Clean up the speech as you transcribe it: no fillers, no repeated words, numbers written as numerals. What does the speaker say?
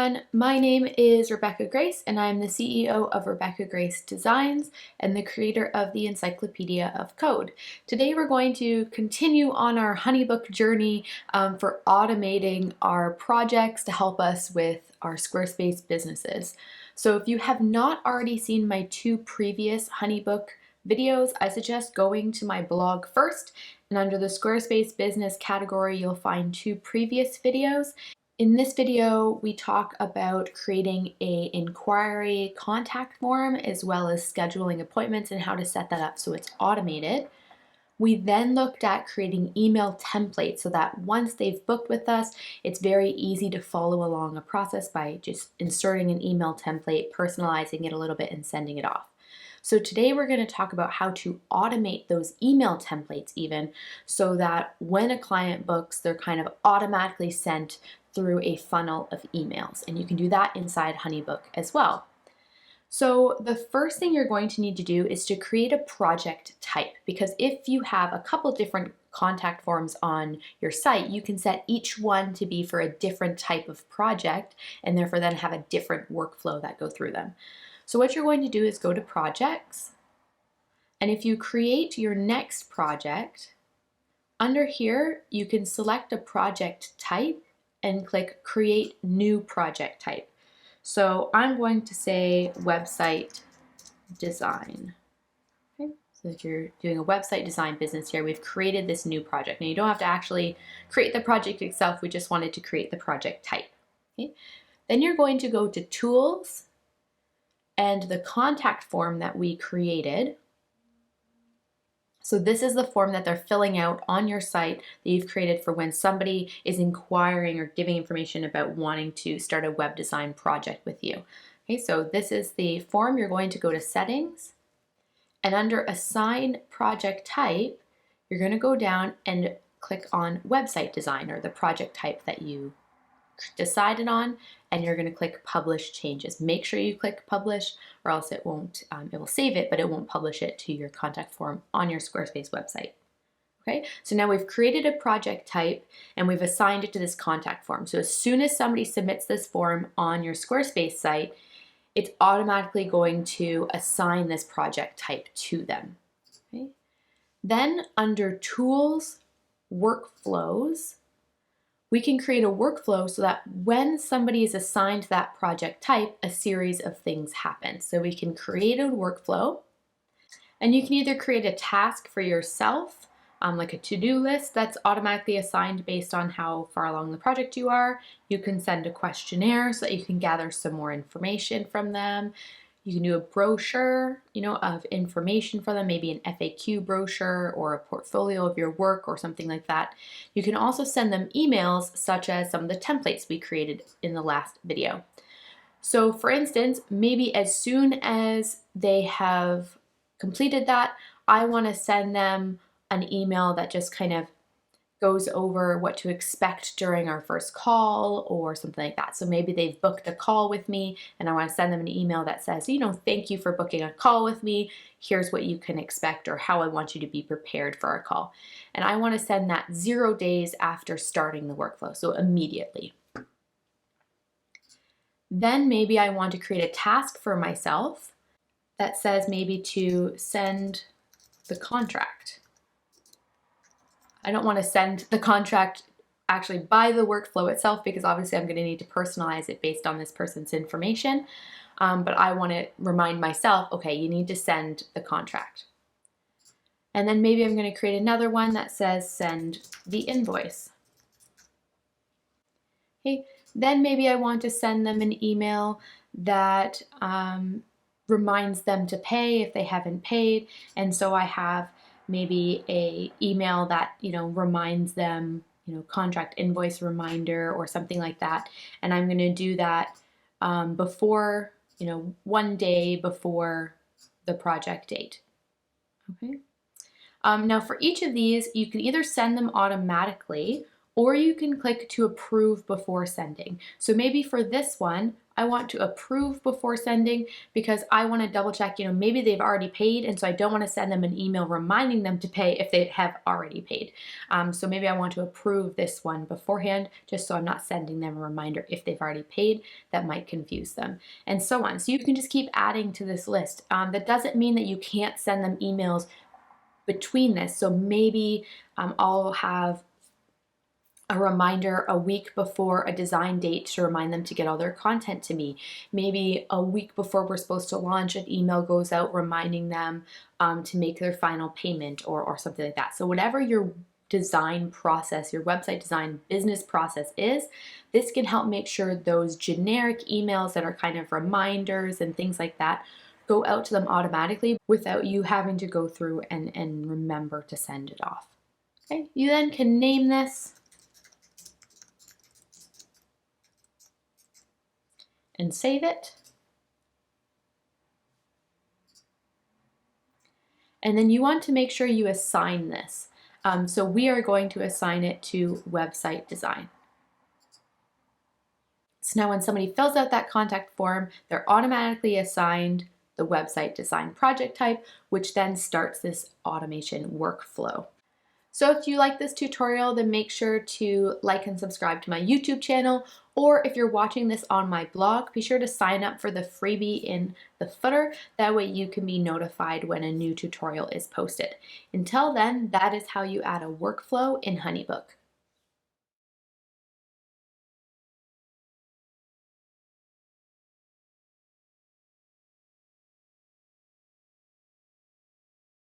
everyone, my name is Rebecca Grace and I'm the CEO of Rebecca Grace Designs and the creator of the Encyclopedia of Code. Today we're going to continue on our Honeybook journey for automating our projects to help us with our Squarespace businesses. So if you have not already seen my two previous Honeybook videos, I suggest going to my blog first, and under the Squarespace business category you'll find two previous videos. In this video, we talk about creating an inquiry contact form as well as scheduling appointments and how to set that up so it's automated. We then looked at creating email templates so that once they've booked with us, it's very easy to follow along a process by just inserting an email template, personalizing it a little bit, and sending it off. So today we're going to talk about how to automate those email templates even so that when a client books, they're kind of automatically sent through a funnel of emails, and you can do that inside Honeybook as well. So the first thing you're going to need to do is to create a project type, because if you have a couple different contact forms on your site, you can set each one to be for a different type of project and therefore then have a different workflow that go through them. So what you're going to do is go to projects, and if you create your next project, under here you can select a project type and click Create New Project Type. So I'm going to say website design. Okay. So if you're doing a website design business here, we've created this new project. Now you don't have to actually create the project itself, we just wanted to create the project type. Okay. Then you're going to go to Tools and the contact form that we created. So this is the form that they're filling out on your site that you've created for when somebody is inquiring or giving information about wanting to start a web design project with you. Okay, so this is the form. You're going to go to Settings, and under Assign Project Type, you're going to go down and click on Website Design, or the project type that you decided on, and you're going to click Publish Changes. Make sure you click Publish, or else it won't, it will save it, but it won't publish it to your contact form on your Squarespace website. Okay, so now we've created a project type and we've assigned it to this contact form. So as soon as somebody submits this form on your Squarespace site, it's automatically going to assign this project type to them. Okay. Then under Tools, Workflows, we can create a workflow so that when somebody is assigned that project type, a series of things happen. So we can create a workflow, and you can either create a task for yourself, like a to-do list that's automatically assigned based on how far along the project you are. You can send a questionnaire so that you can gather some more information from them. You can do a brochure, of information for them, maybe an FAQ brochure or a portfolio of your work or something like that. You can also send them emails, such as some of the templates we created in the last video. So for instance, maybe as soon as they have completed that, I want to send them an email that just kind of goes over what to expect during our first call or something like that. So maybe they've booked a call with me and I want to send them an email that says, thank you for booking a call with me. Here's what you can expect, or how I want you to be prepared for our call. And I want to send that 0 days after starting the workflow, so immediately. Then maybe I want to create a task for myself that says maybe to send the contract. I don't want to send the contract actually by the workflow itself, because obviously I'm going to need to personalize it based on this person's information. But I want to remind myself, okay, you need to send the contract. And then maybe I'm going to create another one that says send the invoice. Okay. Then maybe I want to send them an email that reminds them to pay if they haven't paid. And so I have maybe a email that reminds them, contract invoice reminder or something like that. And I'm going to do that before, 1 day before the project date. Okay. Now for each of these, you can either send them automatically or you can click to approve before sending. So maybe for this one, I want to approve before sending because I want to double check, maybe they've already paid, and so I don't want to send them an email reminding them to pay if they have already paid. So maybe I want to approve this one beforehand, just so I'm not sending them a reminder if they've already paid. That might confuse them, and so on. So you can just keep adding to this list. That doesn't mean that you can't send them emails between this. So maybe I'll have a reminder a week before a design date to remind them to get all their content to me. Maybe a week before we're supposed to launch, an email goes out reminding them to make their final payment or something like that. So whatever your design process, your website design business process is, this can help make sure those generic emails that are kind of reminders and things like that go out to them automatically without you having to go through and remember to send it off. Okay, you then can name this and save it. And then you want to make sure you assign this. So we are going to assign it to website design. So now when somebody fills out that contact form, they're automatically assigned the website design project type, which then starts this automation workflow. So if you like this tutorial, then make sure to like and subscribe to my YouTube channel, or if you're watching this on my blog, be sure to sign up for the freebie in the footer. That way you can be notified when a new tutorial is posted. Until then, that is how you add a workflow in Honeybook.